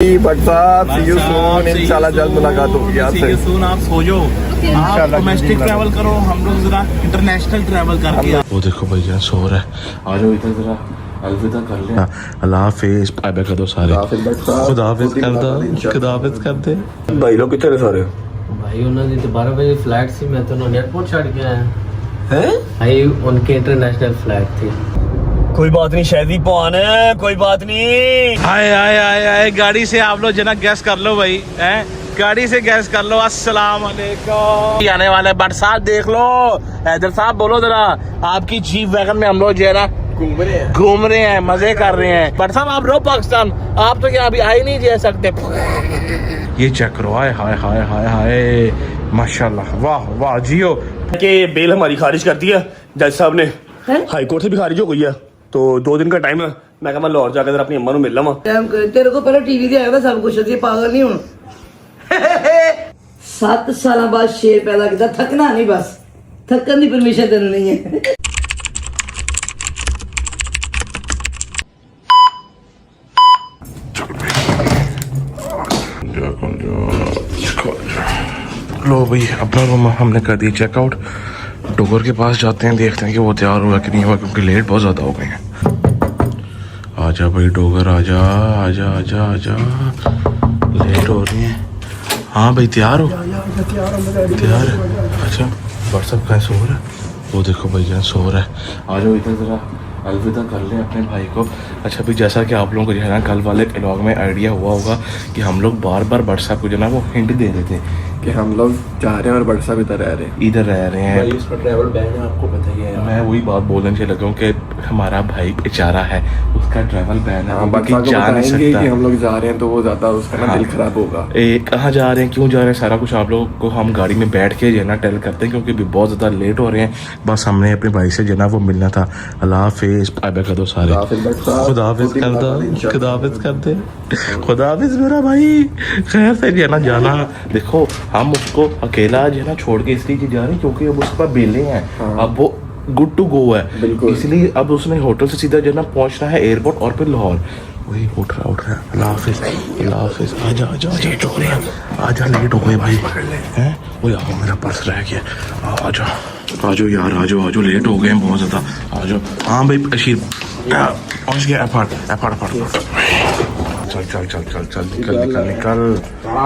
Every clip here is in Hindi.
बट साहब सी यू सून, इंशाल्लाह जल्द मुलाकात होगी आपसे। आप सो जाओ, आप डोमेस्टिक ट्रैवल करो, हम लोग जरा इंटरनेशनल ट्रैवल करके। वो देखो भैया सो रहा है, आ जाओ इधर जरा अलविदा कर ले। अल्लाह हाफिज, बाय बाय कर दो सारे, खुदा हाफिज कर दो, खुदा हाफिज कर दे। भाई लोग कितने ने सारे भाई उन्होंने तो 12 बजे फ्लाइट थी, मैं तो एयरपोर्ट छड़ के आया हैं। भाई उनके इंटरनेशनल फ्लाइट थी। कोई बात नहीं, शायद पहुंच है, कोई बात नहीं। आए आए आए आए, गाड़ी से आप लोग जना गैस कर लो भाई, हैं गाड़ी से गैस कर लो। अस्सलाम वालेकुम आने वाले बट साहब देख लो, हैदर साहब बोलो जरा, आपकी जीप वैगन में हम लोग जो है ना घूम रहे हैं, मजे कर रहे हैं। बट साहब आप रहो पाकिस्तान, आप तो यहाँ अभी आ ही नहीं जा सकते। ये चेक करो, हाय हाय हाय हाय हाय, माशाल्लाह, वाह वाह जियो। कि बेल हमारी खारिज कर दी है जज साहब ने, हाई कोर्ट से भी खारिज हो गई है, तो 2 दिन का टाइम है। मैं कहा मैं लाहौर जाकर जरा अपनी अम्मा को मिल लवा। तेरे को पहले टीवी दिया था सब कुछ, पागल नहीं हूं। 7 साल बाद शेर पैदा किया, थकना नहीं, बस थकन की परमिशन तेन नहीं है। लो भाई अपना रूम हमने कर दिया चेकआउट। डोगर के पास जाते हैं, देखते हैं कि वो तैयार हुआ कि नहीं हुआ, क्योंकि लेट बहुत ज़्यादा हो गए हैं। आजा भाई डोगर, आजा आजा आजा आजा, लेट हो रही हैं। हाँ भाई तैयार हो, तैयार है। अच्छा व्हाट्सअप कहाँ सो रहा है, वो देखो भैया सो रहा है। आ जाओ इधर ज़रा अलविदा कर लें अपने भाई को। अच्छा भाई जैसा कि आप लोगों को जो है ना कल वाले व्लॉग में आइडिया हुआ होगा कि हम लोग बार बार व्हाट्सएप को जो ना वो हिंट दे रहे थे कि हम लोग जा रहे हैं और बट साहब इधर रह रहे हैं। इसका ट्रैवल बैन है, आपको पता ही है। मैं वही बात बोलने से लगा हूं कि हमारा भाई बेचारा है, उसका ट्रैवल बैन है, वो जा नहीं सकता। कि हम लोग जा रहे हैं तो वो ज्यादा उसका ना दिल खराब होगा। कहाँ जा रहे हैं, क्यों जा रहे हैं, सारा कुछ आप लोगों को हम गाड़ी में बैठ के जो है ना टेल करते हैं, क्योंकि अभी बहुत ज़्यादा लेट हो रहे हैं। बस हमने अपने भाई से जो है ना वो मिलना था। अल्लाह हाफिज, बाय बाय कर दो सारे, खुदा हाफिज कर दो, खुदा हाफिज कर दे, खुदा हाफिज मेरा भाई। खैर से जो है ना जाना, देखो हम उसको अकेला जो है ना छोड़ के इसलिए जा रहे हैं क्योंकि अब उसके पास बेले हैं। अब वो गुड टू गो है, इसलिए अब उसने होटल से सीधा जो है ना पहुंचना है एयरपोर्ट और फिर लाहौर। वही उठ रहा है। अल्लाह हाफिज, अल्लाह हाफिज। आजा आजा आजा, लेट हो गए, आजा लेट हो गए भाई हैं। वो यार मेरा पर्स रह गया, आजा आजो यार, आजो आजो, लेट हो गए हैं बहुत ज़्यादा, आजो। हाँ भाई अशीर पहुँच गया, एफर्ट चल चल चल चल चल, निकल निकल निकल,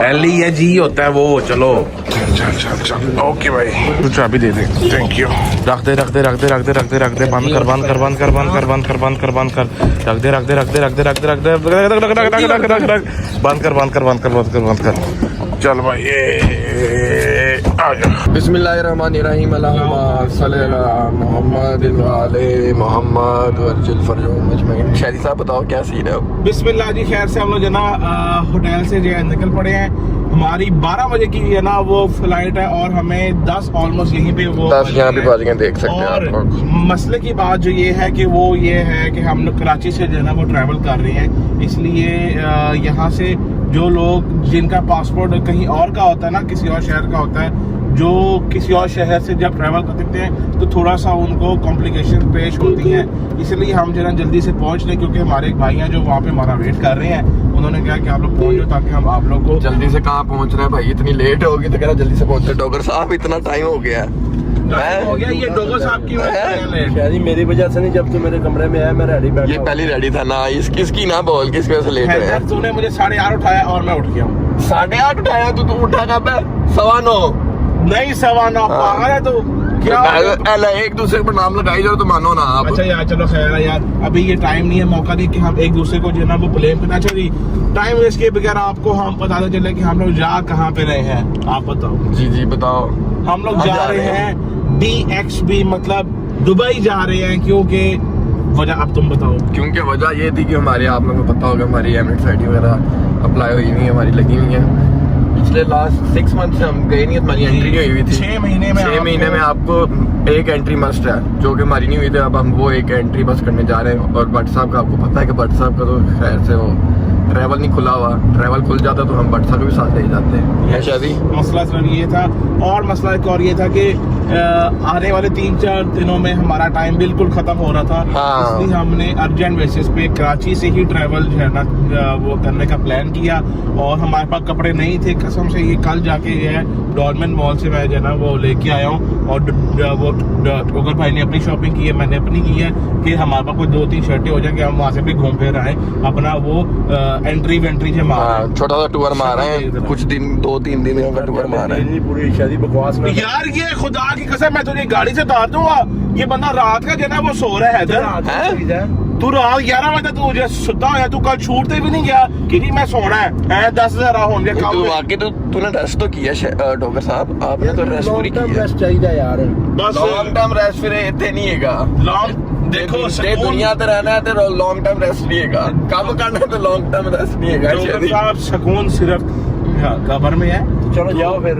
एल ही है जी होता है वो, चलो चल चल चल चल। ओके भाई तू चाबी दे दे, थैंक यू। रख दे रख दे रख दे रख दे रख दे रख दे, बंद कर बंद कर बंद कर बंद कर बंद कर बंद कर बंद कर, रख दे रख दे रख दे रख दे रख दे रख दे बंद कर बंद कर बंद कर बंद कर बंद कर। चल भाई बिस्मिल्लाहिर्रहमानिर्रहीम, अल्लाहुम्मा सल्ली अला मुहम्मद व आले मुहम्मद वर्जिल फरजूम अजमईन। शादी साहब बताओ क्या सीन है? बिस्मिल्लाह जी, खैर से हम लोग जना होटल से जो है निकल पड़े हैं। हमारी 12 बजे की है ना वो फ्लाइट है और हमें 10 ऑलमोस्ट यहीं पे वो 10 यहाँ पे बाजियां देख सकते हैं और आप लोग। मसले की बात जो ये है कि वो ये है कि हम लोग कराची से जो है ना वो ट्रैवल कर रहे हैं, इसलिए यहाँ से जो लोग जिनका पासपोर्ट कहीं और का होता है ना, किसी और शहर का होता है, जो किसी और शहर से जब ट्रैवल करते हैं तो थोड़ा सा उनको कॉम्प्लिकेशन पेश होती हैं, इसलिए हम जो है जल्दी से पहुंच लें, क्योंकि हमारे एक भाई हैं जो वहाँ पे हमारा वेट कर रहे हैं। उन्होंने कहा कि आप लोग पहुँच जाओ ताकि हम आप लोग को जल्दी से कहाँ पहुँच रहे हैं भाई, इतनी लेट होगी तो कह रहा जल्दी से पहुँचे। डॉक्टर साहब इतना टाइम हो गया हो गया। ये डोगर साहब की शायद मेरी वजह से नहीं, जब तू मेरे कमरे में आया मैं रेडी बैठा। ये पहले रेडी था ना, इसकी ना बोल किस वजह से लेट है। तूने मुझे 8:30 उठाया और मैं उठ गया हूँ। 8:30 उठाया तू उठा कब है? 9:15 नहीं 9:15 पागल है तू क्या? एक दूसरे पर नाम लगाई जाओ तो मानो ना आप। अच्छा यार चलो खैर है यार, अभी ये टाइम नहीं है, मौका नहीं कि हम एक दूसरे को जो है ना वो ब्लेम करना चाहिए। टाइम वेस्ट के बगैर आपको हम बताते चले कि हम लोग जा कहाँ पे रहे हैं, आप बताओ। जी जी बताओ। हम लोग जा रहे हैं DXB, मतलब दुबई जा रहे हैं। क्योंकि वजह अब तुम बताओ। क्योंकि वजह ये थी कि हमारे, आप लोगों को पता होगा, हमारी एमिरेट्स आईडी वगैरह अप्लाई हुई हुई है, हमारी लगी हुई है। पिछले लास्ट 6 मंथ से हम गए नहीं, हमारी एंट्री नहीं हुई थी। 6 महीने में आपको एक एंट्री मस्ट है, जो कि हमारी नहीं हुई थी। अब हम वो एक एंट्री बस करने जा रहे हैं। और भट्ट साहब का आपको पता है कि भट्ट साहब का तो खैर से वो ट्रैवल नहीं खुला हुआ, ट्रैवल खुल जाता तो हम बटसा को भी साथ ले जाते हैं। शादी मसला सर ये था, और मसला एक और ये था कि आने वाले 3-4 दिनों में हमारा टाइम बिल्कुल खत्म हो रहा था। हाँ। इसलिए हमने अर्जेंट बेसिस पे कराची से ही ट्रैवल जो है ना वो करने का प्लान किया, और हमारे पास कपड़े नहीं थे कसम से। ये कल जाके ये है डॉलमेन मॉल से मैं जो है ना वो लेके आया हूँ, और वो टोकर भाई ने अपनी शॉपिंग की है, मैंने अपनी की है, कि हमारे पास कोई 2-3 शर्टें हो जाए कि हम वहाँ से भी घूम फिर आए, अपना वो एंट्री वेंट्री से मार छोटा सा टूर मार रहे हैं, कुछ दिन 2-3 दिन का टूर मार रहे हैं। पूरी शादी बकवास में यार ये खुदा की कसम, मैं तुझे गाड़ी से उतार दूंगा। ये बंदा रात का जो है ना वो सो रहा है इधर। तू रात 11 बजे तक तू सुता होया, तू कल छूटते भी नहीं गया कि जी मैं सोना है 10,000 होंगे काम। तू वाकई तूने रेस्ट तो किया डॉक्टर साहब, आपने तो रेस्ट पूरी की है। चाहिए यार, बस लॉन्ग टर्म रेस्ट फिर इतने नहीं हैगा। लॉन्ग देखो ये दुनिया पे रहना है तो लॉन्ग टर्म रेस्ट नहीं हैगा, काम करना है तो लॉन्ग टर्म रेस्ट नहीं हैगा। डॉक्टर साहब सुकून सिर्फ कब्र में है। चलो जाओ फिर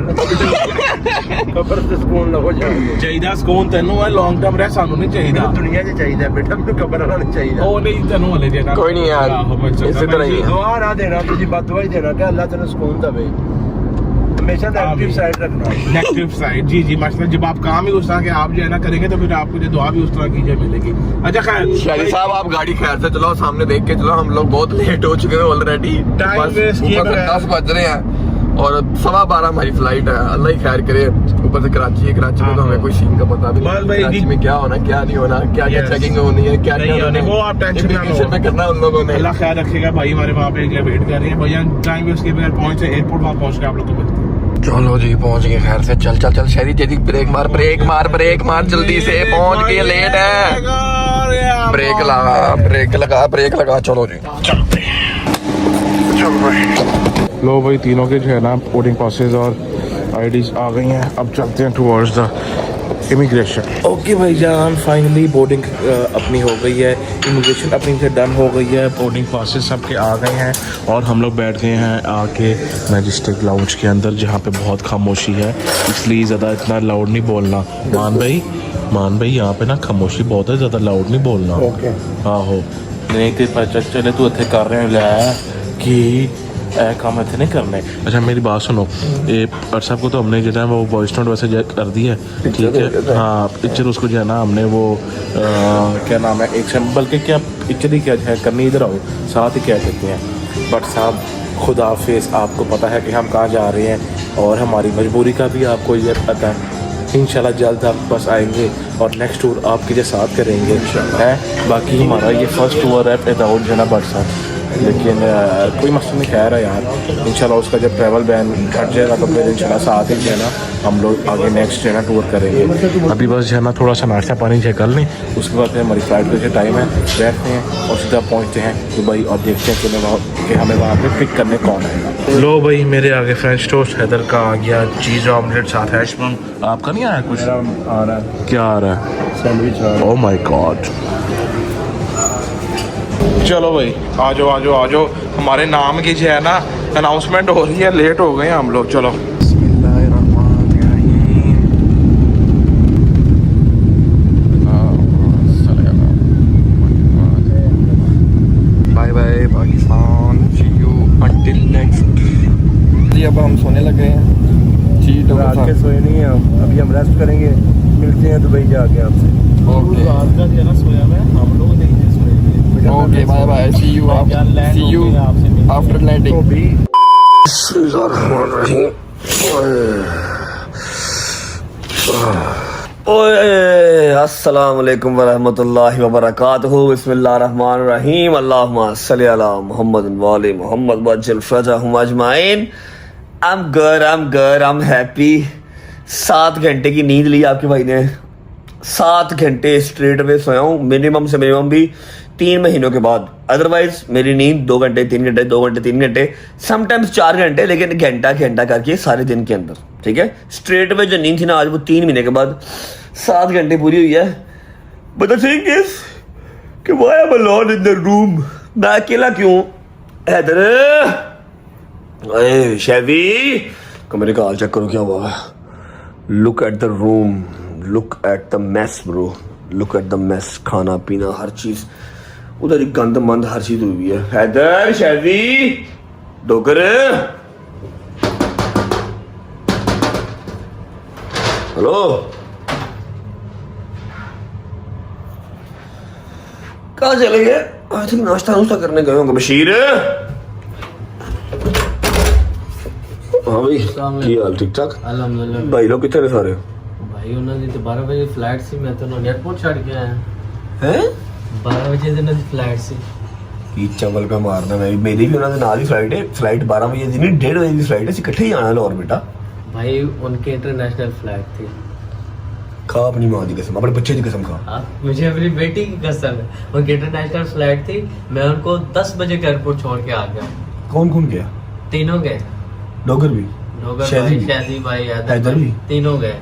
कब्र से सुकून लगो जाओ। चाहिए सुकून तेनू है, लॉन्ग टर्म रह सानू नहीं चाहिए। दुनिया से चाहिए बेटा, मैं कब्र वाला नहीं चाहिए। ਉਹ ਨਹੀਂ ਤੈਨੂੰ ਹਲੇ ਦੇਣਾ कोई नहीं यार, इसी तरह ही है। दुआ ना देना, तुझे बददुआ ही देना कि अल्लाह तेरे सुकून दे। हमेशा नेगेटिव साइड रखना। नेगेटिव साइड, जी जी माशाल्लाह। जब आप काम ही उस तरह के आप जो है ना करेंगे तो फिर आपको जो दुआ भी उस तरह की जो मिलेगी। अच्छा खैर शादी साहब, आप गाड़ी खैर से चलाओ, सामने देख के चलो, हम लोग बहुत लेट हो चुके हैं ऑलरेडी। Time waste किए बगैर। 10 बज रहे हैं और 12:15 हमारी फ्लाइट है। अल्लाह ही खैर करे। ऊपर से कराची है, कराची में तो हमें कोई सीन का पता भी बस नहीं, भाई कराची जी। में क्या होना क्या नहीं होना, क्या क्या Yes। चेकिंग होनी है, क्या नहीं क्या होनी, वो आप टेंशन ना लो। इमिग्रेशन में करना है उन लोगों ने। अल्लाह ख्याल रखेगा भाई, हमारे वहाँ पे वेट कर रहे हैं भैया। टाइम वेस्ट के बगैर पहुंचे एयरपोर्ट, वहाँ पहुंच के आप लोग को मिलते हैं। चलो जी पहुंच गए खैर से। चल चल चल शहरी जल्दी ब्रेक मार ब्रेक मार ब्रेक मार, जल्दी से पहुंच गए, लेट है। ब्रेक लगा ब्रेक लगा ब्रेक लगा, चलो जी चलते हैं। चल भाई, लो भाई तीनों के जो है ना बोर्डिंग पासेस और आईडीज आ गई हैं। अब चलते हैं टुवर्ड्स द इमिग्रेशन। ओके भाई जान, फाइनली बोर्डिंग अपनी हो गई है, इमिग्रेशन अपनी से डन हो गई है, बोर्डिंग पासेस सबके आ गए हैं और हम लोग बैठ गए हैं आके मैजेस्टिक लाउंज के अंदर, जहाँ पे बहुत खामोशी है, इसलिए ज़्यादा इतना लाउड नहीं बोलना। मान भाई यहाँ पे ना खामोशी बहुत है, ज़्यादा लाउड नहीं बोलना। आहो नहीं तो पता चले तू इतने कर रहे हो कि काम इतने नहीं करने। अच्छा मेरी बात सुनो, ये व्हाट्सएप को तो हमने जो है वो वॉइस नोट वैसे कर दी है, ठीक है। हाँ पिक्चर उसको जो है ना हमने वो क्या नाम है, एक बल्कि क्या पिक्चर ही क्या है करनी, इधर आओ साथ ही क्या कहते हैं। बट साहब खुदा हाफिज़, आपको पता है कि हम कहाँ जा रहे हैं और हमारी मजबूरी का भी आपको ये पता है। इंशाल्लाह जल्द आप बस आएंगे और नेक्स्ट टूर आपके जो साथ करेंगे हैं। बाकी हमारा ये फर्स्ट टूर है विदाउट जो है ना बरसा, लेकिन कोई मसला नहीं खैर है यार। इंशाल्लाह उसका जब ट्रैवल बैन हट जाएगा तो फिर इंशाल्लाह साथ ही जो है ना हम लोग आगे नेक्स्ट जो है ना टूर करेंगे। अभी बस जो है ना थोड़ा सा नाश्ता पानी जो कर लें, उसके बाद फिर हमारी फ्लाइट का जो टाइम है बैठते हैं और सीधा पहुँचते हैं दुबई और देखते हैं कि हमें वहाँ पे पिक करने कौन आएगा। लो भाई मेरे आगे फ्रेंच टोस्ट हैदर का आ गया, चीज़ ऑमलेट साथ हैश ब्राउन। आपका नहीं आया कुछ? आ रहा है। क्या आ रहा है? सैंडविच। Oh my God. चलो भाई आ जाओ, हमारे नाम की जो है ना अनाउंसमेंट हो रही है, लेट हो गए हैं हम लोग। चलो bye bye Pakistan, see you until next. जी अब हम सोने लगे हैं। जी तो रात के सोए नहीं हैं हम, अभी हम रेस्ट करेंगे, मिलते हैं दुबई जाके आपसे। ओके रात का जो है ना सोया मैं, हम लोग नहीं सोएंगे। Okay bye bye, see you after landing. अस्सलाम वालेकुम वरहमतुल्लाहि वबरकातुहू। बिस्मिल्लाहिर्रहमानिर्रहीम। अल्लाहुम्मा सल्ली अला मुहम्मद व आले मुहम्मद वज्जल फरजहुम अजमाइन। I am happy. 7 घंटे की नींद ली आपके भाई ने, 7 घंटे स्ट्रेट वे सोया हूँ, मिनिमम से मिनिमम भी 3 महीनों के बाद। अदरवाइज मेरी नींद 2 घंटे 3 घंटे 2 घंटे 3 घंटे, समटाइम्स 4 घंटे, लेकिन घंटा करके सारे दिन के अंदर, ठीक है। स्ट्रेट वे जो नींद थी ना आज, वो 3 महीने के बाद 7 घंटे पूरी हुई है। बट द थिंग इज कि why I am alone in the room, मैं अकेला क्यों? हैदर अरे शेवी कमरे का हाल चेक करो क्या हुआ है। Look at the room, look at the mess bro, look at the mess. खाना पीना हर चीज उधर ही गंद मंद हर चीज हुई है। हैदर शैदी डोगर हेलो कहाँ चले गए? आई थिंक नाश्ता नुश्ता करने गए होंगे। बशीर हाँ भाई की हाल ठीक ठाक? अल्हम्दुलिल्लाह। भाई लोग कितने ने सारे? भाई उन्होंने तो 12 बजे फ्लाइट सी, मैं तो एयरपोर्ट छड़ के आया हैं 12 बजे दिन की फ्लाइट सी। की चवल पे मारना मैं मेरी भी उन्होंने नाल ही फ्लाइट है। फ्लाइट 12 बजे दी नहीं 1:30 बजे की फ्लाइट है। इकट्ठे ही आना लाहौर बेटा। भाई उनकी इंटरनेशनल फ्लाइट थी। खा अपनी माँ की कसम, अपने बच्चे की कसम खा। आप मुझे अपनी बेटी की कसम है, उनकी इंटरनेशनल फ्लाइट थी। मैं उनको 10 बजे के एयरपोर्ट छोड़ के आ गया। कौन कौन गया? तीनों गए। डोगर भी, डोगर शहदी भाई, भी? शहदी भाई, हैदर हैदर भी? तीनों गए।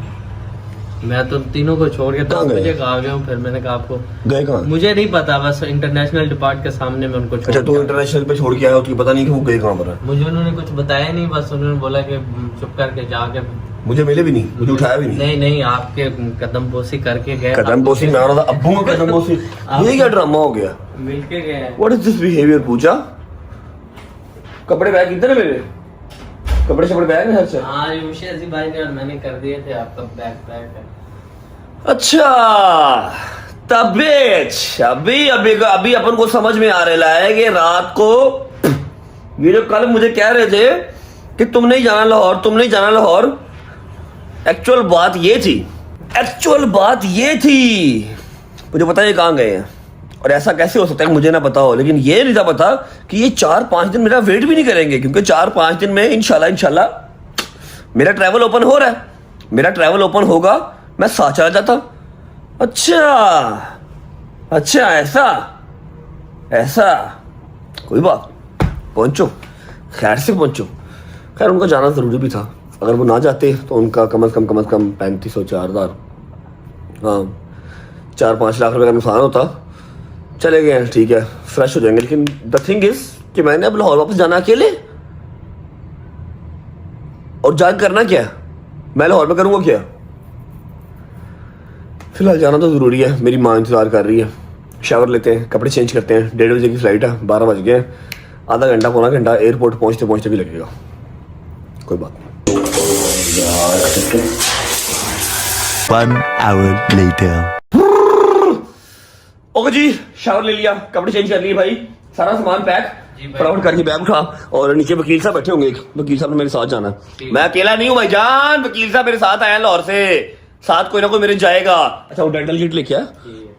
मैं तो तीनों को छोड़ के कहाँ 10 गए? बजे का आ गया हूँ। फिर मैंने कहा आपको गए कहाँ? मुझे नहीं पता, बस इंटरनेशनल डिपार्ट के सामने मैं उनको छोड़ अच्छा के तू आ इंटरनेशनल पे छोड़ के आया हो, तुझे पता नहीं कि वो गए कहाँ पर है? गया। मुझे उन्होंने कुछ बताया नहीं, बस उन्होंने बोला कि चुप करके जाके। मुझे मिले भी नहीं, मुझे उठाया भी नहीं। नहीं नहीं, आपके कदम बोसी करके गए। कदम बोसी मैं रहा था, अब्बू का कदम बोसी। ये क्या ड्रामा हो गया? मिलके गए। व्हाट इज दिस बिहेवियर पूजा? कपड़े बैग किधर है मेरे? कपड़े शपड़े बैग है अच्छा। हाँ यूशेजी भाई ने और मैंने कर दिए थे, आपका बैग पैक है। अच्छा तबीयत अभी अभी अभी अपन को समझ में आ रहा है कि रात को ये जो कल मुझे कह रहे थे कि तुम नहीं जाना लाहौर, तुम नहीं जाना लाहौर, एक्चुअल बात ये थी। मुझे पता है कहाँ गए हैं और ऐसा कैसे हो सकता है कि मुझे ना पता हो, लेकिन ये नहीं था पता कि ये 4-5 दिन मेरा वेट भी नहीं करेंगे, क्योंकि 4-5 दिन में इंशाल्लाह मेरा ट्रैवल ओपन हो रहा है। मेरा ट्रैवल ओपन होगा, मैं साथ चला जाता। अच्छा ऐसा कोई बात, पहुंचो खैर से पहुंचो। खैर उनका जाना जरूरी भी था, अगर वो ना जाते तो उनका कम से कम 3500-4000 हाँ 4-5 लाख रुपए का नुकसान होता। चले गए हैं ठीक है, फ्रेश हो जाएंगे। लेकिन द थिंग इज कि मैंने अब लाहौर वापस जाना अकेले, और जाके करना क्या? मैं लाहौर में करूंगा क्या? फिलहाल जाना तो जरूरी है, मेरी माँ इंतजार कर रही है। शावर लेते हैं, कपड़े चेंज करते हैं। 1:30 बजे की फ्लाइट है, 12 बज गए। आधा घंटा पौना घंटा एयरपोर्ट पहुंचते पहुंचते भी लगेगा, कोई बात नहीं। 1 hour later. ओके जी, शावर ले लिया, कपड़े चेंज कर लिए भाई, सारा सामान पैक फटाफट करके बैग उठा। और नीचे वकील साहब बैठे होंगे, एक वकील साहब ने मेरे साथ जाना है। मैं अकेला नहीं हूँ भाईजान, वकील साहब मेरे साथ आया लाहौर से, साथ कोई ना कोई मेरे जाएगा। अच्छा वो डेंटल किट लेके आया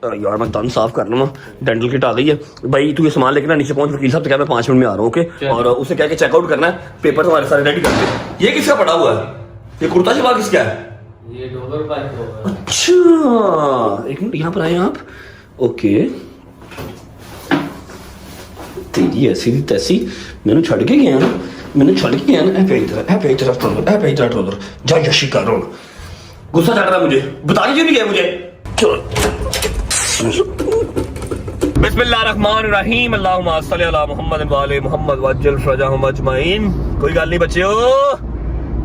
यार, मैं दंत साफ कर लूँ। डेंटल किट आ गई है भाई, तू ये सामान लेके ना नीचे पहुंच, वकील साहब से क्या मैं 5 मिनट में आ रहा हूँ ओके। और उसे क्या चेकआउट करना है, पेपर तुम्हारे सारे रेडी कर दे। ये किसका पड़ा हुआ है? ये कुर्ता शलवार किसका है? ये डोगर भाई को है। अच्छा एक मिनट यहाँ पर आए आप। ओके तेरी ऐसी थी तैसी, मैंने छड़ के गया ना, उधर जा यशी कर रहा हूँ। गुस्सा चढ़ रहा है मुझे, बता क्यों नहीं गया मुझे? बिस्मिल्लाहिर्रहमानिर्रहीम, अल्लाहुम्मा सल्ली अला मुहम्मद व आले मुहम्मद वअज्जिल फरजहुम अजमईन। कोई गल नहीं बच्चों,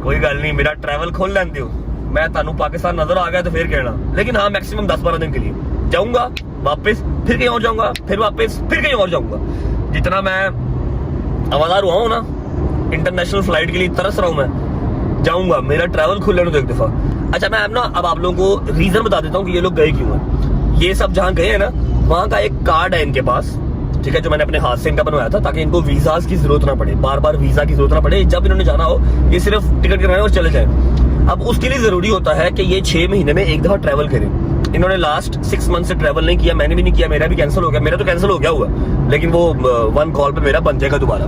कोई गल नहीं, मेरा ट्रैवल खोल लेंदे हो। मैं तानू पाकिस्तान नजर आ गया तो फिर कहना, लेकिन हाँ मैक्सिमम 10-12 दिन के लिए जाऊंगा, वापस फिर कहीं और जाऊंगा, फिर वापस फिर कहीं और जाऊंगा। जितना मैं हवादार हुआ हूँ ना, इंटरनेशनल फ्लाइट के लिए तरस रहा हूँ, मैं जाऊंगा, मेरा ट्रैवल खुल लेने दो एक दफा। अच्छा मैं अब आप लोगों को रीजन बता देता हूँ कि ये लोग गए क्यों हैं। ये सब जहाँ गए हैं ना, वहाँ का एक कार्ड है इनके पास, ठीक है, जो मैंने अपने हाथ से इनका बनवाया था, ताकि इनको वीजाज की जरूरत ना पड़े, बार बार वीजा की जरूरत ना पड़े। जब इन्होंने जाना हो ये सिर्फ टिकट करवाएं और चले जाए। अब उसके लिए जरूरी होता है कि ये 6 महीने में एक दफा ट्रैवल करें। इन्होंने लास्ट 6 मंथ से ट्रैवल नहीं किया, मैंने भी नहीं किया, मेरा भी कैंसिल हो गया। मेरा तो कैंसिल हो गया हुआ, लेकिन वो 1 कॉल पे मेरा बन जाएगा दोबारा।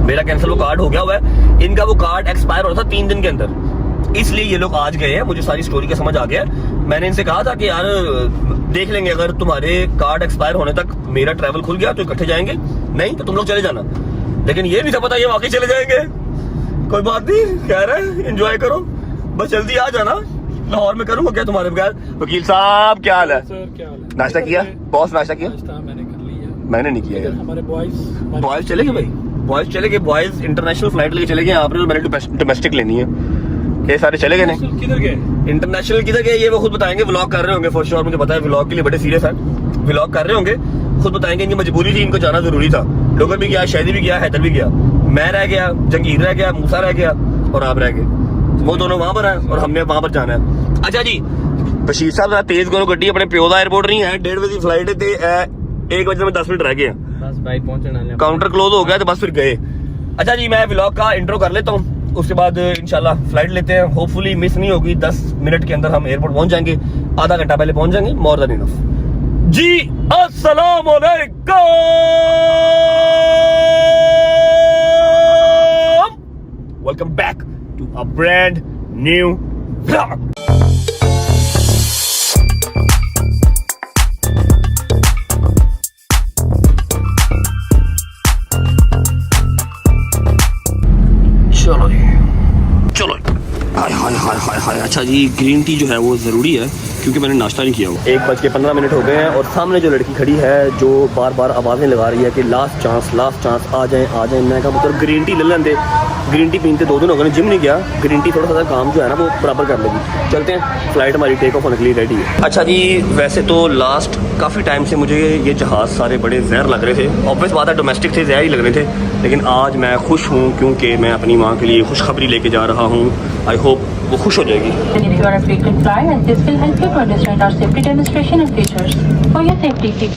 मेरा कैंसिल वो कार्ड हो गया हुआ है, इनका वो कार्ड एक्सपायर हो रहा था 3 दिन के अंदर, इसलिए ये लोग आज गए हैं। मुझे सारी स्टोरी का समझ आ गया। मैंने इनसे कहा था कि यार देख लेंगे, अगर तुम्हारे कार्ड एक्सपायर होने तक मेरा ट्रैवल खुल गया तो इकट्ठे जाएंगे, नहीं तो तुम लोग चले जाना। लेकिन ये नहीं था पता ये वाकई चले जाएंगे। कोई बात नहीं, कह रहे एंजॉय करो, बस जल्दी आ जाना। लाहौर में करूंगा क्या तुम्हारे बगैर? वकील साहब क्या हाल है? नाश्ता किया? बॉस नाश्ता किया? मैंने कर लिया, मैंने नहीं किया यार। हमारे बॉयज चले गए भाई, बॉयज चले गए, बॉयज इंटरनेशनल फ्लाइट लेके चले गए यहाँ पर। मैंने डोमेस्टिक लेनी है, ये सारे चले गए नहीं। किधर गए? इंटरनेशनल किधर गए ये वो खुद बताएंगे, व्लॉग कर रहे होंगे फॉर श्योर, मुझे पता है व्लॉग के लिए बड़े सीरियस हैं, व्लॉग कर रहे होंगे। खुद बताएंगे, इनकी मजबूरी थी, इनको जाना जरूरी था। लोगर भी गया, शहदी भी गया, हैदर भी गया, मैं रह गया, जंगीर रह गया, मूसा रह गया और आप रह गए। वो दोनों वहां पर हैं और हमने वहां पर जाना है। अच्छा जी बशीर साहब जरा तेज करो गड्डी, अपने प्यो का एयरपोर्ट नहीं है, 1:30 बजे की फ्लाइट है, 1 बजे में 10 मिनट रह गए हैं, बस भाई पहुंचने काउंटर क्लोज हो गया तो बस फिर गए। अच्छा जी मैं व्लॉग का इंट्रो कर लेता हूँ, उसके बाद इंशाल्लाह फ्लाइट लेते हैं, होपफुली मिस नहीं होगी। 10 मिनट के अंदर हम एयरपोर्ट पहुंच जाएंगे, आधा घंटा पहले पहुंच जाएंगे, मोर देन इनफ जी। अस्सलाम वालेकुम, welcome back to a brand new vlog. चलो चलो हाय हाय हाय हाय हाय। अच्छा जी ग्रीन टी जो है वो ज़रूरी है क्योंकि मैंने नाश्ता नहीं किया हुआ। 1:15 हो गए हैं और सामने जो लड़की खड़ी है जो बार बार आवाज़ें लगा रही है कि लास्ट चांस आ जाए। मैं कहा पुत्र ग्रीन टी ले लेंगे, ग्रीन टी पीते 2 दिन हो गए, जिम नहीं गया, ग्रीन टी थोड़ा सा काम जो है ना वो बराबर कर लेगी। चलते हैं, फ्लाइट हमारी टेक ऑफ होने के लिए रेडी है। अच्छा जी वैसे तो लास्ट काफ़ी टाइम से मुझे ये जहाज़ सारे बड़े जहर लग रहे थे, ऑब्वियस बात है डोमेस्टिक थे, जहर ही लग रहे थे, लेकिन आज मैं खुश हूँ क्योंकि मैं अपनी माँ के लिए खुशखबरी लेके जा रहा हूँ। आई होप वो खुश हो जाएगी। And if you are a frequent flyer, and this will help you to understand our safety demonstration and features. For your safety, keep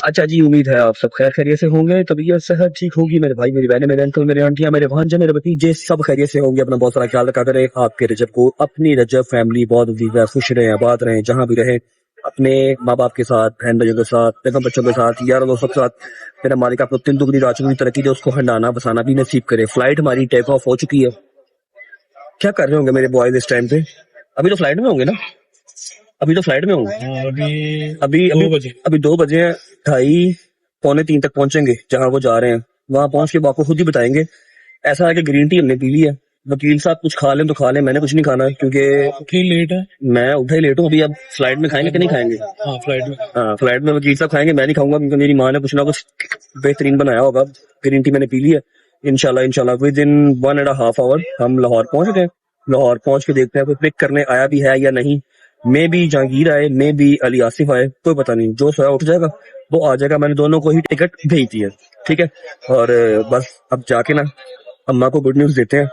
अच्छा जी उम्मीद है आप सब खैर खैरियत से होंगे, तबीयत सेहत ठीक होगी, मेरे भाई मेरी बहनें, मेरे अंकल, मेरे आंटियां, मेरे भांजे, मेरे भतीजे सब खैरियत से होंगे। अपना बहुत सारा ख्याल रखा करें। आपके रजब को अपनी रजब फैमिली बहुत अजीज, खुश रहें, आबाद रहें, जहाँ भी रहें, अपने माँ बाप के साथ, बहन भाइयों के साथ, बेगम बच्चों के साथ, यार दोस्तों के साथ। मेरा मालिक आपको 3 दुगनी रात चुगनी तरक्की दे, उसको हंडाना बसाना भी नसीब करे। फ्लाइट हमारी टेक ऑफ हो चुकी है। क्या कर रहे होंगे मेरे बॉयज इस टाइम पे? अभी तो फ्लाइट में होंगे ना? अभी तो फ्लाइट में होंगे। अभी 2 बजे हैं, 2:30 पौने 3 तक पहुंचेंगे जहां वो जा रहे हैं। वहां पहुंच के आपको खुद ही बताएंगे। ऐसा है कि ग्रीन टी हमने पी ली है, वकील साहब कुछ खा लें तो खा लें, मैंने कुछ नहीं खाना क्योंकि लेट है, मैं उठा ही लेट हूँ। अभी अब फ्लाइट में खाएंगे कि नहीं खाएंगे? फ्लाइट में वकील साहब खाएंगे, मैं नहीं खाऊंगा क्योंकि मेरी माँ ने कुछ ना कुछ बेहतरीन बनाया होगा। ग्रीन टी मैंने पी ली है। इंशाल्लाह विद इन 1.5 आवर हम लाहौर पहुंच गए। लाहौर पहुंच के देखते हैं कोई पिक करने आया भी है या नहीं। मे बी जहांगीर आए, मे बी अली आसिफ आए, कोई पता नहीं, जो सोया उठ जाएगा वो आ जाएगा। मैंने दोनों को ही टिकट भेज दी है, ठीक है। और बस अब जाके ना अम्मा को गुड न्यूज देते हैं।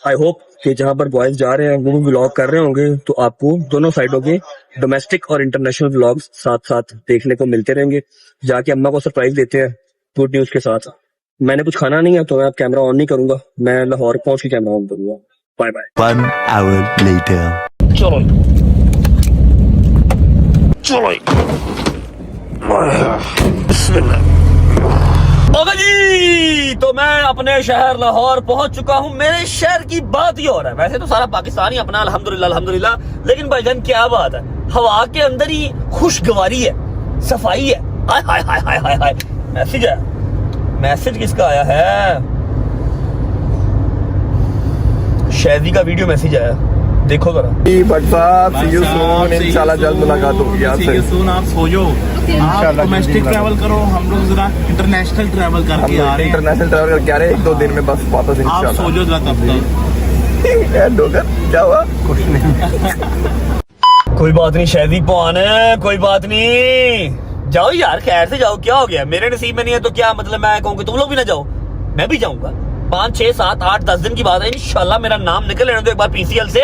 आई होप कि जहां पर बॉयज जा रहे हैं वो भी व्लॉग कर रहे होंगे, तो आपको दोनों साइडों के डोमेस्टिक और इंटरनेशनल व्लॉग्स साथ साथ देखने को मिलते रहेंगे। जाके अम्मा को सरप्राइज देते हैं गुड न्यूज के साथ। मैंने कुछ खाना नहीं है तो मैं अब कैमरा ऑन नहीं करूंगा, मैं लाहौर पहुंच के कैमरा ऑन करूंगा। Bye bye. 1 hour later. चलो ओके जी, तो मैं अपने शहर लाहौर पहुंच चुका हूं। मेरे शहर की बात ही हो रहा है, वैसे तो सारा पाकिस्तान ही अपना अल्हम्दुलिल्लाह, लेकिन भाईजान क्या बात है, हवा के अंदर ही खुशगवारी है, सफाई है। हाय हाय हाय हाय हाय हाय। मैसेज है, मैसेज किसका आया है? शहदी का वीडियो मैसेज आया, देखो जरा। बट साहब सी यू सून, इंशाल्लाह जल्द मुलाकात होगी आपसे। सी यू सून। आप सो जाओ, आप डोमेस्टिक ट्रैवल करो, हम लोग जरा इंटरनेशनल ट्रैवल करके आ रहे हैं। इंटरनेशनल ट्रैवल करके आ रहे हैं 1-2 दिन में बस वापस आप इंशाल्लाह। सो जाओ जरा तब तक। डोगर क्या हुआ? कुछ नहीं। कोई बात नहीं शहदी पौन, कोई बात नहीं, जाओ यार खैर से जाओ। क्या हो गया, मेरे नसीब में नहीं है तो क्या मतलब मैं कहूँगी तुम लोग भी ना जाओ? मैं भी जाऊंगा। 5, 6, 7, 8, 10 दिन की बात है, इंशाल्लाह मेरा नाम निकल लेने दो एक बार PCL से।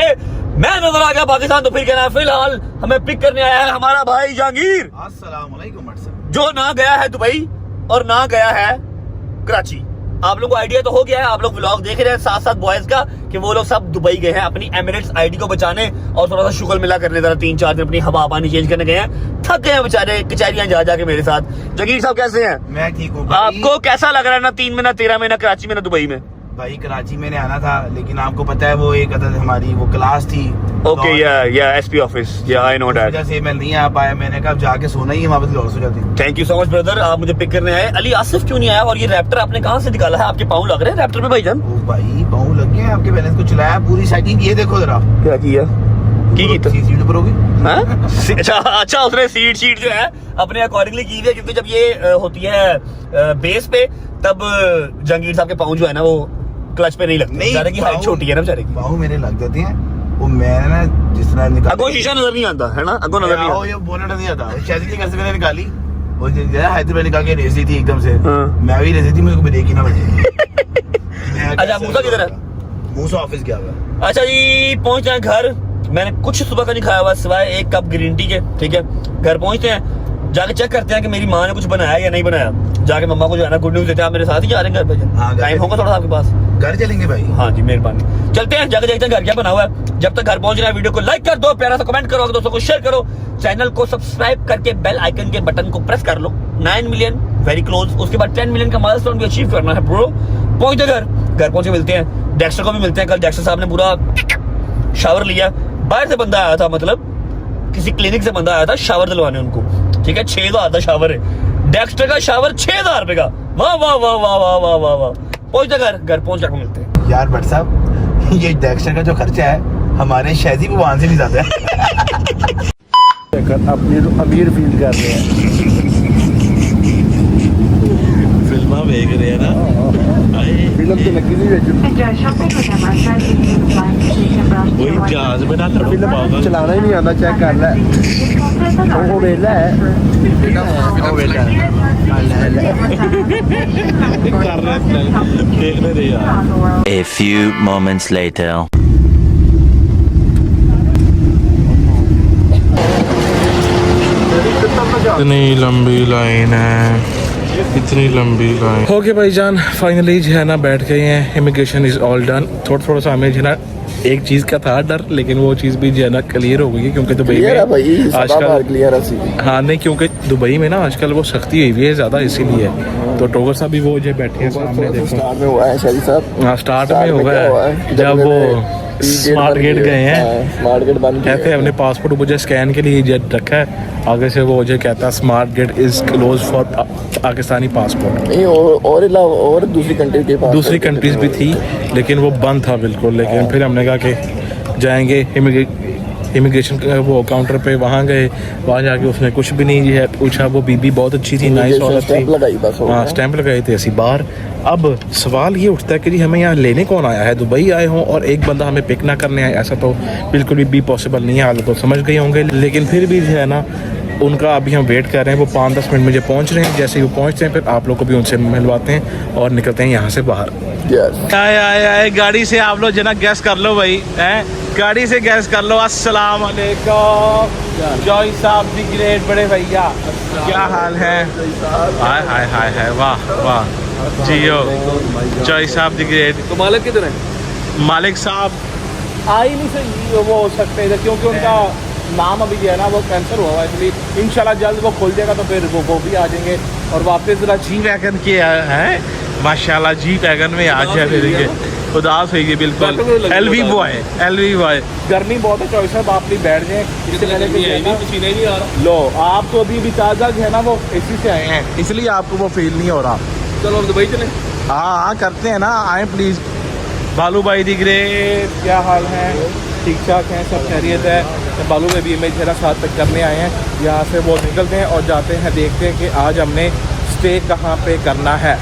मैं नजर आ गया पाकिस्तान तो फिर कहना है। फिलहाल हमें पिक करने आया है हमारा भाई जहांगीर, अस्सलाम वालेकुम सर, जो ना गया है दुबई और ना गया है कराची। आप लोगों को आइडिया तो हो गया है, आप लोग व्लॉग देख रहे हैं साथ साथ बॉयज का कि वो लोग सब दुबई गए हैं अपनी एमिरेट्स आईडी को बचाने और थोड़ा सा शुक्र मिला करने, जरा 3-4 दिन अपनी हवा पानी चेंज करने गए हैं। थक गए हैं बेचारे कचहरियां जा जाके मेरे साथ। जहांगीर साहब कैसे हैं? मैं ठीक हूँ। आपको कैसा लग रहा है ना 3 महीना 13 महीना कराची में ना दुबई में? भाई कराची मैंने आना था, लेकिन आपको पता है वो एक अदद हमारी वो क्लास थी। ओके या SP ऑफिस, या आई नो दैट। वजह से मैं नहीं आ पाया। मैंने कहा जाके सोना ही वापस लौट सो जाती। Thank you so much brother, आप मुझे पिक करने आए। अली आसिफ क्यों नहीं आया? और ये रैप्टर आपने कहाँ से निकाला है? आपके पाँव लग रहे हैं रैप्टर में भाईजान? ओ भाई पाँव लग गए आपके बैलेंस को चलाया, पूरी सेटिंग ये देखो जरा। क्या किया? की कीता सीट पर होगी। हाँ? अच्छा उसने सीट जो है अपने अकॉर्डिंगली की हुई है, क्योंकि जब ये होती है बेस पे तब जहांगीर साहब के पाँव जो है ना वो क्लच पे नहीं लगते, बेचारे की हाइट छोटी है ना बेचारे की। बाहू मेरे लग जाती हैं, वो मैंने ना जिस तरह निकाल अगो शीशा नजर नहीं आता है ना, अगो नजर नहीं आता। ये बोनट नहीं आता, शायद नहीं कैसे मैंने निकाली, वो हैदराबाद निकाल के रेस दी थी एकदम से। हाँ। मैं भी रेस थी, मुझे ब्रेक ही ना बजे। अच्छा मूसा किधर है? मूसा ऑफिस गया हुआ है। अच्छा जी पहुंच रहे हैं घर। मैंने कुछ सुबह का नहीं खाया हुआ सिवाय एक कप ग्रीन टी के, ठीक है। घर पहुंचते हैं, जाके चेक करते हैं कि मेरी माँ ने कुछ बनाया या नहीं बनाया। जाके मम्मा को जो है ना गुड न्यूज देते हैं, आप मेरे साथ ही जा रहे हैं घर पे? हाँ, टाइम होगा थोड़ा आपके पास? घर चलेंगे भाई। हाँ जी मेहरबानी, चलते हैं जाके देखते हैं घर क्या बना हुआ है। जब तक घर पहुंच रहा है वीडियो को लाइक कर दो, प्यारा सा कमेंट करो, दोस्तों को शेयर करो, चैनल को सब्सक्राइब करके बेल आइकन के बटन को प्रेस कर लो। 9 मिलियन वेरी क्लोज, उसके बाद 10 मिलियन का माइलस्टोन भी अचीव करना है ब्रो। पहुंचते घर पहुंच के मिलते हैं, डेक्स्टर को भी मिलते हैं। कल डेक्स्टर साहब ने पूरा शावर लिया, बाहर से बंदा आया था, मतलब किसी क्लिनिक से बंदा आया था शावर दिलवाने उनको, ठीक है। 6,000 का शावर है, डेक्स्टर का शावर 6,000 रुपए का। वाह वाह वाह वाह वाह वाह वाह वाह। पहुंचते घर पहुंच जाकर मिलते हैं। यार भट्ट साहब, ये डेक्स्टर का जो खर्चा है हमारे शहजी भगवान से भी ज्यादा है। अमीर फील कर रहे हैं, फिल्मा देख रहे हैं ना, फिल्म तो लगी नहीं वही जहाज में ना फिल्म चलाना ही नहीं आता, चेक कर ले वो वेला है कर रहे हैं, देखने दे यार। A few moments later. इतनी लंबी लाइन है, इतनी लंबी लाइन। ओके भाईजान, फाइनली जो है ना बैठ गए हैं, इमिग्रेशन इज ऑल डन। थोड़ा सा हमें जो है ना एक चीज का था डर, लेकिन वो चीज भी जो है ना क्लियर हो गई है, क्योंकि दुबई में आजकल क्लियर है। हाँ नहीं, क्योंकि दुबई में ना आजकल वो सख्ती हुई है ज्यादा, इसीलिए तो टोगर साहब भी वो जो बैठे हैं सामने, देखो स्टार्ट में हुआ है शादी साहब। हाँ स्टार्ट में होगा जब वो स्मार्ट गेट गए हैं, स्मार्ट गेट बंद कहते हैं हमने पासपोर्ट मुझे स्कैन के लिए रखा है, आगे से वो मुझे कहता है smart gate is close for Pakistani passport. नहीं, और दूसरी कंट्री के पास दूसरी कंट्रीज भी थी, लेकिन वो बंद था बिल्कुल। लेकिन फिर हमने कहा कि जाएंगे इमिग्रेशन वो काउंटर पे, वहाँ गए, वहाँ जाके उसने कुछ भी नहीं है पूछा। वो बीबी बहुत अच्छी थी, नाइस औरत थी, हाँ स्टैंप लगाए थे ऐसी बाहर। अब सवाल ये उठता है कि जी हमें यहाँ लेने कौन आया है, दुबई आए हों और एक बंदा हमें पिक ना करने आए, ऐसा तो बिल्कुल भी पॉसिबल नहीं है। हाल तो समझ गए होंगे, लेकिन फिर भी जो है ना उनका अभी हम वेट कर रहे हैं। वो 5-10 मिनट मुझे पहुँच रहे हैं, जैसे ही वो पहुँचते हैं फिर आप लोग को भी उनसे मिलवाते हैं और निकलते हैं यहाँ से बाहर। आए गाड़ी से आप लोग जना गैस कर लो भाई, हैं गाड़ी से गैस कर लो। अस्सलाम वालेकुम जॉय साहब दी ग्रेट बड़े भैया, क्या हाल है? हाय हाय हाय हाय, वाह वाह जियो जॉय साहब दी ग्रेट। तो मालिक किधर है? मालिक साहब आ ही नहीं सही वो हो सकते इधर, क्योंकि उनका नाम अभी जो है ना वो कैंसिल हुआ है, इसलिए इंशाल्लाह जल्द वो खुल जाएगा तो फिर वो भी आ जाएंगे। और वापस जरा जी वैगन के है माशाल्लाह, जी वैगन में आ जाए फिर उदास हुई बिल्कुल। एलवी बॉय गर्मी बहुत है, चॉइस साहब आप भी बैठ जाए, इससे पहले पसीने नहीं आ रहा। लो आप तो अभी ताज़ा जो है ना वो एसी से आए हैं, इसलिए आपको वो फील नहीं हो रहा। चलो दुबई चले। हाँ करते हैं ना, आए प्लीज़। बालू भाई दी ग्रेट, क्या हाल है? ठीक ठाक हैं, सब खैरियत है। तो बालू में भी इमेज मेरा साथ तक करने आए हैं, यहाँ से वो निकलते हैं और जाते हैं, देखते हैं कि आज हमने स्टे कहाँ पे करना है।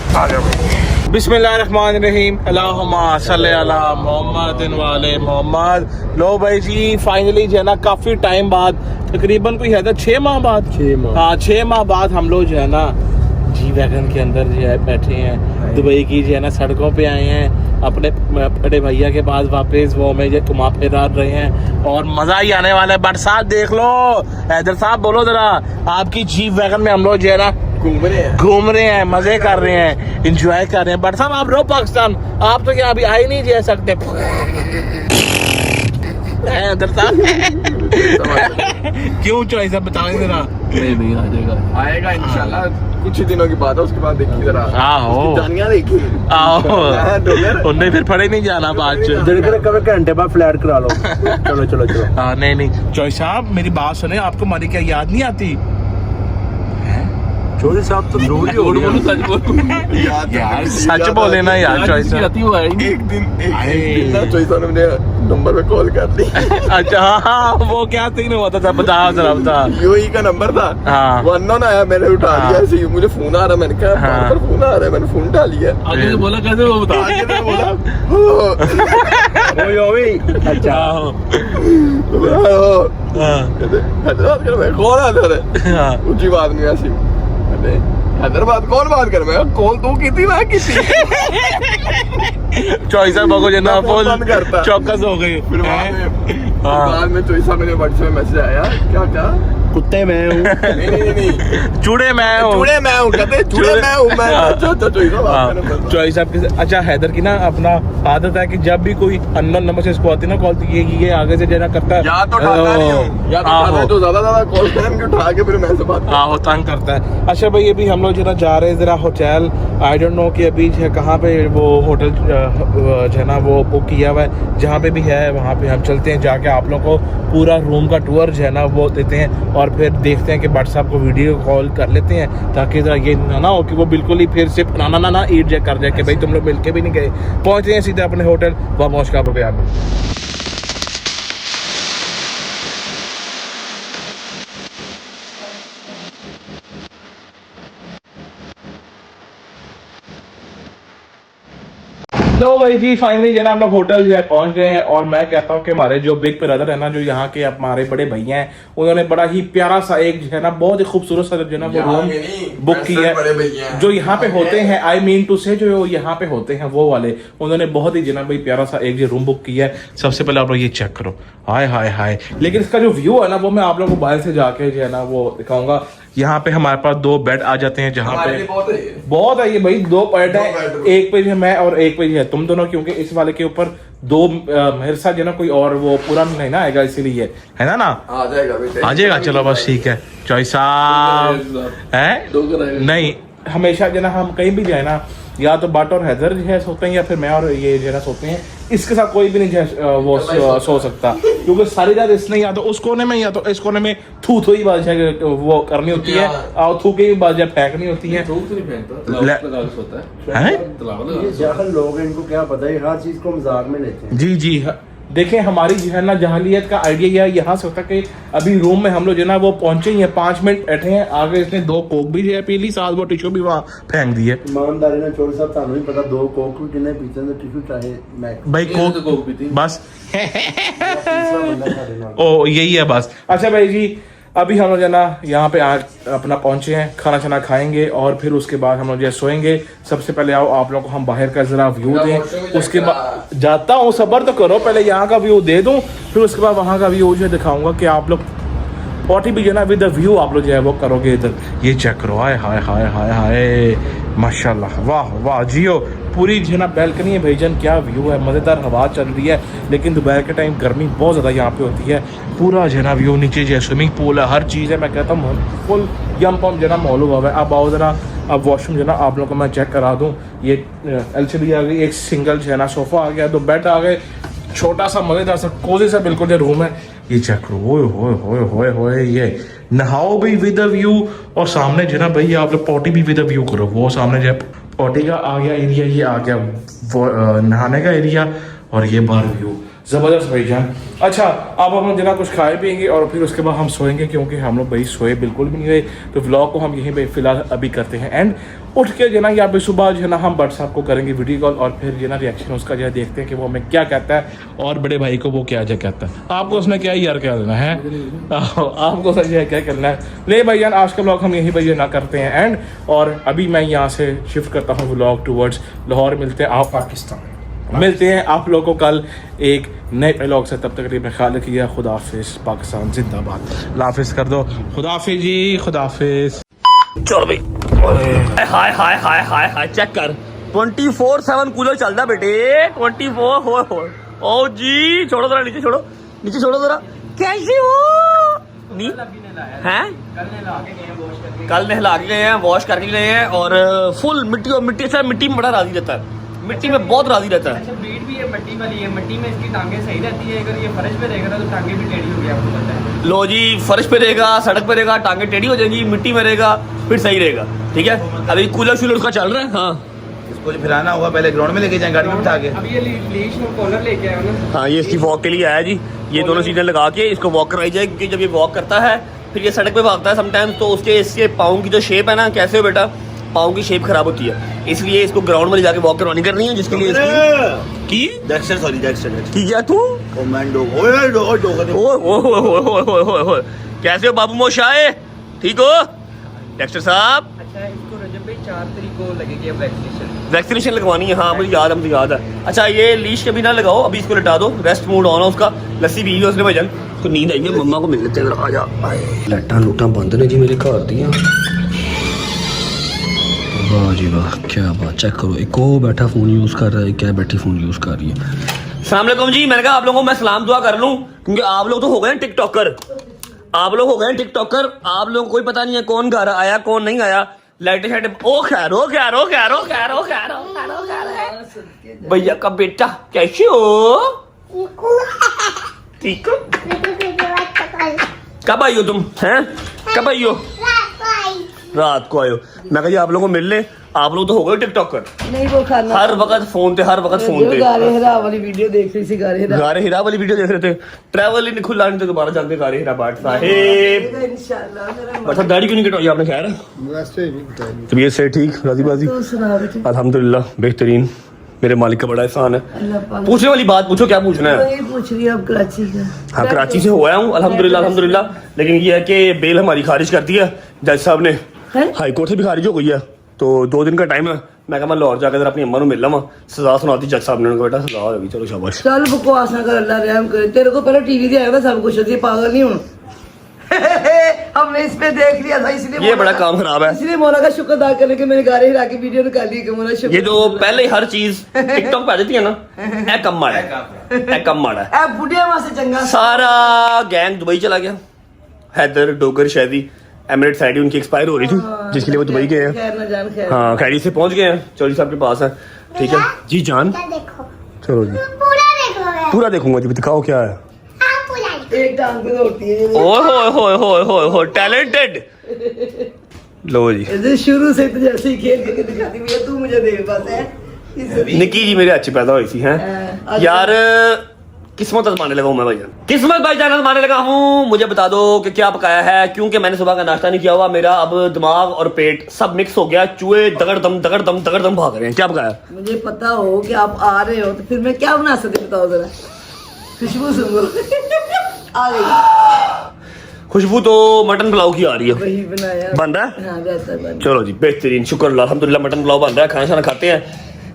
बिस्मिल्लाहिर्रहमानिर्रहीम, अल्लाहुम्मा सल्ली अला मुहम्मद वाले मोहम्मद। लो भाई जी फाइनली जो है ना काफ़ी टाइम बाद, तकरीबन कोई है था 6 माह बाद, 6 माह बाद हम लोग जो है ना जी वैगन के अंदर जो है बैठे हैं, दुबई की जो है ना सड़कों पे आए हैं, अपने बड़े भैया के पास वापस वो हमें जो घुमा फिरा रहे हैं और मज़ा ही आने वाला है। बट साहब देख लो, हैदर साहब बोलो ज़रा, आपकी जी वैगन में हम लोग जो है ना घूम रहे हैं, मज़े कर रहे हैं, इंजॉय कर रहे हैं। बट साहब आप रहो पाकिस्तान, आप तो क्या अभी आ ही नहीं जा सकते हैदर साहब। क्यों चॉइस है बताओ जरा। नहीं आ जाएगा, आएगा इंशाल्लाह, कुछ ही दिनों की बात है, उसके बाद देखिए जरा। आहो जानिया देखी, आओ उन्हें फिर पड़े नहीं जाना बाद घंटे बाद फ्लैट करा लो। चलो हाँ नहीं चॉइस साहब मेरी बात सुने, आपको हमारी क्या याद नहीं आती? चौधरी साहब तो झूठ ही हो रही है। सच बोलूं यार सच बोले ना यार चॉइस साहब। एक दिन ना चॉइस साहब ने नंबर पे कॉल कर दी। अच्छा हाँ वो क्या सीन हुआ था बता जरा बता। यूएई का नंबर था, हाँ। वो अननोन आया, मैंने उठा लिया ऐसे ही, मुझे फोन आ रहा, मैंने कहा हाँ। बार फोन आ रहा है, मैंने फोन उठा लिया। आगे से बोला कैसे वो बता आगे से बोला हो अच्छा हैदराबाद कर, मैं कौन आता है हाँ। ऊंची बात नहीं ऐसी, अरे हैदराबाद कौन बात कर, मैं कॉल तू की थी, मैं किसी चॉइस साहब को जो ना मैं फोन बंद करता। चौकस हो गई। फिर बाद हाँ। में चॉइस साहब मेरे व्हाट्सएप में मैसेज आया, क्या कहा, कुत्ते मैं हूँ। नहीं चूड़े मैं हूँ। चूड़े मैं हूँ, कहते चूड़े मैं हूँ मैं। अच्छा चॉइस साहब आपका नंबर। चॉइस साहब के। अच्छा हैदर की ना अपना आदत है कि जब भी कोई अननोन नंबर से इसको आती है ना कॉल, ये आगे से जो करता है या तो उठाता नहीं हूँ, या तो उठाता है, जो ज्यादा कॉल करें उठा के फिर मैं से बात आहो तंग करता है। अच्छा भाई अभी हम लोग जो ना जा रहे हैं जरा होटल, आई डोंट नो कि अभी जो है कहाँ पे वो होटल जो है ना वो बुक किया हुआ है, जहाँ पे भी है वहाँ पे हम चलते हैं, जाके आप लोग को पूरा रूम का टूर जो है ना वो देते हैं, और फिर देखते हैं कि भट्ट साहब को वीडियो कॉल कर लेते हैं, ताकि जरा ये ना हो कि वो बिल्कुल ही फिर से ना ईट जे कर जाए कि भाई तुम लोग मिलके भी नहीं गए। पहुँचते हैं सीधे अपने होटल वहाँ पहुँच के आपको बयान में। तो भाई जी फाइनली जो है ना हम लोग होटल जो है पहुंच गए हैं, और मैं कहता हूँ कि हमारे जो बिग ब्रदर है ना, जो यहाँ के हमारे बड़े भैया हैं, उन्होंने बड़ा ही प्यारा सा एक जो है ना बहुत ही खूबसूरत सा जो है ना वो रूम बुक की है, जो यहाँ पे होते हैं, आई मीन टू से जो यहाँ पे होते हैं वो वाले, उन्होंने बहुत ही जो है ना भाई प्यारा सा एक जो रूम बुक किया है। सबसे पहले आप लोग ये चेक करो, हाय हाय हाय। लेकिन इसका जो व्यू है ना वो मैं आप लोगों को बाहर से जाके जो है ना वो दिखाऊंगा। यहाँ पे हमारे पास 2 बेड आ जाते हैं, जहाँ पे बहुत है ये भाई, 2 बेड है, एक पे जो है मैं और एक पे जो है तुम दोनों, क्योंकि इस वाले के ऊपर 2 मेरे साथ जो है ना कोई और वो पूरा नहीं ना आएगा, इसीलिए है ना आ जाएगा बेटे, आ जाएगा। चलो बस ठीक है। चॉइस साहब है नहीं, हमेशा जो है ना हम कहीं भी जाए ना, या तो बट और हैदर जो है सोते हैं, या फिर मैं और ये जो है ना सोते हैं, इसके साथ कोई भी नहीं जो है वो सो सकता, क्योंकि सारी रात इसने या तो उस कोने में या तो इस कोने में थू ही बात वो करनी होती है, और थू की बात फेंकनी होती है। लोग इनको क्या पता है, हर चीज को मजाक में लेते हैं। जी जी देखें हमारी जो है ना जहालियत का आइडिया यह यहाँ से होता है कि अभी रूम में हम लोग जो है ना वो पहुंचे ही हैं, 5 मिनट बैठे हैं, आगे इसने 2 कोक भी जो है पी ली, साथ वो टिश्यू भी वहाँ फेंक दिए। ईमानदारी ने चोर साहब थानू ही पता 2 कोक कितने पीते हैं, टिश्यू चाहे मैं भाई कोक पीती बस तीसरा बंदा खा देना। ओ यही है बस। अच्छा भाई जी अभी हम लोग जो है ना यहाँ पे आज अपना पहुंचे हैं, खाना छाना खाएंगे और फिर उसके बाद हम लोग जो है सोएंगे। सबसे पहले आओ आप लोग को हम बाहर का जरा व्यू दें, उसके बाद जाता हूँ, सब्र तो करो, पहले यहाँ का व्यू दे दूँ, फिर उसके बाद वहाँ का व्यू जो है दिखाऊंगा कि आप लोग पॉटी भी जो है ना विद द व्यू आप लोग जो है वो करोगे। इधर ये चेक करो, हाय हाय हाय हाय हाय माशाल्लाह, वाह वाह जियो, पूरी जो है ना बैल्कनी है भाईजान, क्या व्यू है, मज़ेदार हवा चल रही है। लेकिन दोपहर के टाइम गर्मी बहुत ज़्यादा यहाँ पे होती है। पूरा जो है ना व्यू, नीचे जो है स्विमिंग पूल है, हर चीज़ है, मैं कहता हूँ फुल यम पम जो है ना माहौल हुआ है। अब आओ ज़रा, अब वॉशरूम जो है ना आप लोगों को मैं चेक करा दूँ। ये LCD आ गई, एक सिंगल जो है ना सोफ़ा आ गया, 2 बेड आ गए, छोटा सा मज़ेदार सा कोजी सा बिल्कुल जो रूम है। ये चेक करो, ओए होए होए होए होए, ये नहाओ भी विद अ व्यू, और सामने जो है ना भाई आप लोग पॉटी भी विद अ व्यू करो। वो सामने जो है पॉटी का आ गया एरिया, ये आ गया वो नहाने का एरिया, और ये बाहर व्यू, ज़बरदस्त भाईजान। अच्छा अब हम लोग जना कुछ खाए पिएंगे और फिर उसके बाद हम सोएंगे, क्योंकि हम लोग भाई सोए बिल्कुल भी नहीं हुए। तो व्लॉग को हम यहीं पे फिलहाल अभी करते हैं एंड। उठ के जना या फिर सुबह जो है ना हम भट्ट साहब को करेंगे वीडियो कॉल, और फिर जो ना रिएक्शन उसका जो है देखते हैं कि वो हमें क्या कहता है, और बड़े भाई को वो क्या जो कहता है। आपको उसने क्या यार क्या देना है, आपको सर जो है क्या करना है। ले भाईजान आज का व्लॉग हम यहीं पर जो ना करते हैं एंड। और अभी मैं यहाँ से शिफ्ट करता हूँ व्लॉग टूवर्ड्स लाहौर। मिलते हैं आप पाकिस्तान, मिलते हैं आप लोगों को कल एक नए व्लॉग से। तब तक अपने ख्याल रखिए। खुदाफिज, पाकिस्तान जिंदाबाद। लाफिज कर दो, खुदाफिज जी, खुदाफिज। चलो भाई, हाय हाय हाय हाय हाय चेक कर, 24/7 कूलर चलता बेटे, 24 हो। ओ जी छोड़ो जरा, नीचे छोड़ो, नीचे छोड़ो जरा। कैसे हो नी हैं? कल नहला के गए हैं, वॉश करके गए हैं, और फुल मिट्टी, और मिट्टी से मिट्टी में बड़ा राजी रहता है। मिट्टी में बहुत राजी रहता है। अच्छा ब्रीड भी है मट्टी वाली है, मट्टी में इसकी टांगे सही रहती है, अगर ये फर्श पे रहेगा ना तो टांगे भी टेढ़ी हो गई, आपको पता है। लो जी, फर्श पे रहेगा, सड़क पे रहेगा, टांगे टेढ़ी हो जाएगी, मिट्टी में रहेगा फिर सही रहेगा। ठीक है, अभी कूलर शूलर का चल रहा है। हाँ इसको जो फिराना होगा पहले ग्राउंड में लेके जाएं गाड़ी में बिठा के। अब ये लीश और कॉलर लेके आए ना। हाँ, ये इसकी वॉक के लिए आया जी। ये दोनों चीज़ें लगा के इसको वॉक करवाई जाए, क्योंकि जब ये वॉक करता है फिर ये सड़क पे भागता है समटाइम्स, तो उसके इसके पाँव की जो शेप है ना, कैसे हो बेटा, पाँव की शेप खराब होती है, इसलिए इसको ग्राउंड में ले जाके वॉक करवानी करनी है, जिसके लिए डेक्स्टर सॉरी डेक्स्टर ठीक है तू कमांडो ओए ओए कैसे हो बाबू मोशाए, ठीक हो डेक्स्टर साहब? अच्छा इसको रजब भाई 4 तारीख को लगेगी अब वैक्सीनेशन लगवानी है। हाँ मुझे याद है। अच्छा ये लीश कभी ना लगाओ, अभी इसको लटा दो, रेस्ट मूड ऑन है उसका, लस्सी पी उसने भजन तो नींद आई है, मम्मा को मिल लेते हैं, आ जा। लाइटां लूटां बंद ने जी मेरे घर दियां। वाह जी वाह, क्या बात, चेक करो, एक वो बैठा फ़ोन यूज़ कर रहा है, क्या बैठी फ़ोन यूज़ कर रही है। अस्सलाम वालेकुम जी, मैंने कहा आप लोगों को मैं सलाम दुआ कर लूँ, क्योंकि आप लोग तो हो गए हैं टिकटॉकर, आप लोग हो गए हैं टिकटॉकर, आप लोगों को कोई पता नहीं है कौन घर आया कौन नहीं आया, लाइटें शाइटें, ओ खैर भैया का बेटा कैसे हो, ठीक हो? कब आई हो तुम हैं, कब आई हो? रात को आयो। मैं कहा जी आप लोगों को मिल ले, आप लोग तो हो गए टिकटॉकर, नहीं वो खाना हर वक्त फोन पे, हर वक्त फोन पे। गारे हिरा वाली वीडियो देख रही थी, गारे हिरा वाली वीडियो देख रहे थे, ट्रैवल ही नहीं खुला, नहीं तो दोबारा जाते गारे हिरा बाट साहेब। इंशाल्लाह मेरा बता दाढ़ी क्यों नहीं कटवाई आपने? खैर तबीयत से ठीक, राजी बाजी? तो सुना बेटे, अल्हम्दुलिल्लाह बेहतरीन, मेरे मालिक का बड़ा एहसान है। अल्लाह पाक पूछने वाली बात पूछो, क्या पूछना है? ये पूछ रही है अब कराची का। हाँ कराची से हुआ हूँ अल्हम्दुलिल्लाह, लेकिन ये है कि बेल हमारी खारिज कर दी है जज साहब ने, हाई कोर्ट से भी खारिज हो गई है, तो 2 दिन का टाइम है। मैं कहा मैं लाहौर जाकर अपनी अम्मा को मिल लवा, सजा सुनाती जज साहब ने, उनको बेटा सजा होगी, चलो शाबाश। चल बकवास ना कर, अल्लाह रहम करे, तेरे को पहले टीवी से आया था सब कुछ, ये पागल नहीं हूँ। हमने इस पे देख लिया था, इसलिए ये बड़ा काम खराब है, इसलिए मौला का शुक्र अदा करने के मैंने गारे हिरा की वीडियो निकाली कि मौला शुक्र। ये जो पहले ही हर चीज टिकटॉक पे आ जाती है ना, ए कम माड़ा है, ए बुढ़िया वहां से चंगा सारा गैंग दुबई चला गया। हैदर डोगर शैदी एमिरेट साइड उनकी एक्सपायर हो रही थी, जिसके लिए वो दुबई गए हैं। खैर न जान खैर। हाँ खैरी से पहुंच गए हैं, चौधरी साहब के पास है। ठीक है जी जान, चलो जी पूरा देखूंगा जी, दिखाओ क्या है। एक टांग पे दौड़ती है ओहो टैलेंटेड। लो जी ये शुरू से तो जैसे ही खेल के दिखाती भैया तू मुझे देख पाता है। निकी जी मेरे अच्छी पैदा हुई थी हैं यार, किस्मत आजमाने लगा हूँ मैं भाईजान, किस्मत भाईजान आजमाने लगा हूँ। मुझे बता दो कि क्या पकाया है, क्योंकि मैंने सुबह का नाश्ता नहीं किया हुआ, मेरा अब दिमाग और पेट सब मिक्स हो गया, चूहे दगड़ दम भाग रहे हैं। क्या पकाया? मुझे पता हो कि आप आ रहे हो तो फिर मैं क्या बना सकती, बताओ जरा। खुशबू सुनो आ गई खुशबू तो मटन पुलाव की आ रही है, वही बनाया बन रहा है। हाँ रहता है बन। चलो जी बेहतरीन, शुक्र अल्हम्दुलिल्लाह मटन पुलाव बन रहा है, खाना शाना खाते हैं,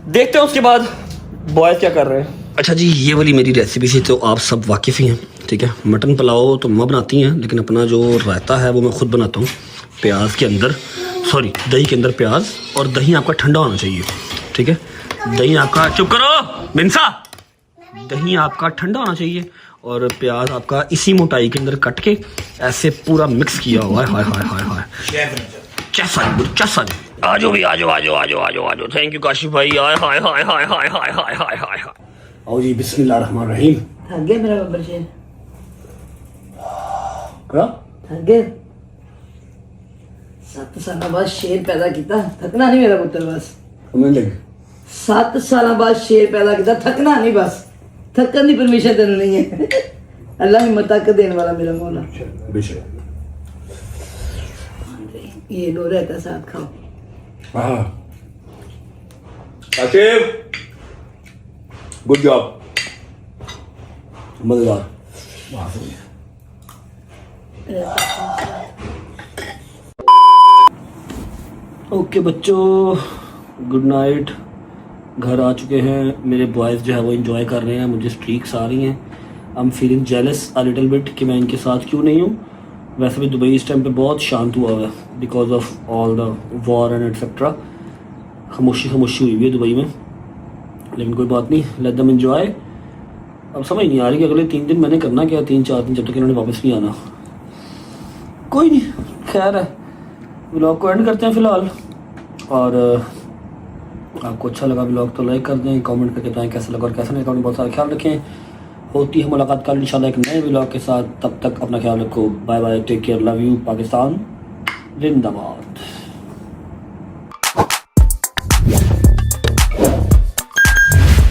देखते हैं उसके बाद बॉयज क्या कर रहे हैं। अच्छा जी ये वाली मेरी रेसिपी से तो आप सब वाकिफ़ ही हैं, ठीक है। मटन पुलाव तो मम्मा बनाती हैं, लेकिन अपना जो रायता है वो मैं खुद बनाता हूँ, प्याज के अंदर, सॉरी दही के अंदर प्याज, और दही आपका ठंडा होना चाहिए, ठीक है। दही आपका, चुप करो मिंसा, दही आपका ठंडा होना चाहिए, और प्याज आपका इसी मोटाई के अंदर कट के ऐसे पूरा मिक्स किया हुआ है। हाय हाय हाय हाय चैसा जी, आजो भी आजो। थैंक यू काशिफ भाई। हाय आओ जी, बिस्मिल्लाह रहमान रहीम। थक गया मेरा बब्बर शेर, क्या थक गया? 7 साल बाद शेर पैदा किया, थकना नहीं मेरा पुत्र बस। हमें लगे 7 साल बाद शेर पैदा किया, थकना नहीं बस, थकन की परमिशन तेन नहीं है। अल्लाह हिम्मत ताकत देने वाला मेरा मौला। बेशक ये लो रहता साथ खाओ। काशिफ गुड जॉब, मजेदार। ओके बच्चों, गुड नाइट। घर आ चुके हैं, मेरे बॉयज़ जो है वो एंजॉय कर रहे हैं, मुझे स्ट्रीक्स आ रही हैं। I am feeling jealous a little bit कि मैं इनके साथ क्यों नहीं हूँ। वैसे भी दुबई इस टाइम पे बहुत शांत हुआ है because of all the war and etcetera. खामोशी हुई है दुबई में, लेकिन कोई बात नहीं, लेट देम एंजॉय। अब समझ नहीं आ रही कि अगले 3 दिन मैंने करना क्या, 3-4 दिन, जब तक इन्होंने वापस नहीं आना। कोई नहीं, खैर है, व्लॉग को एंड करते हैं फ़िलहाल, और आपको अच्छा लगा ब्लॉग तो लाइक कर दें, कमेंट करके बताएं कैसा लगा और कैसा नहीं। बहुत सारा ख्याल रखें। होती है मुलाकात कल इंशाल्लाह एक नए ब्लॉग के साथ। तब तक अपना ख्याल रखो। Bye bye, take care, love you, Pakistan जिंदाबाद।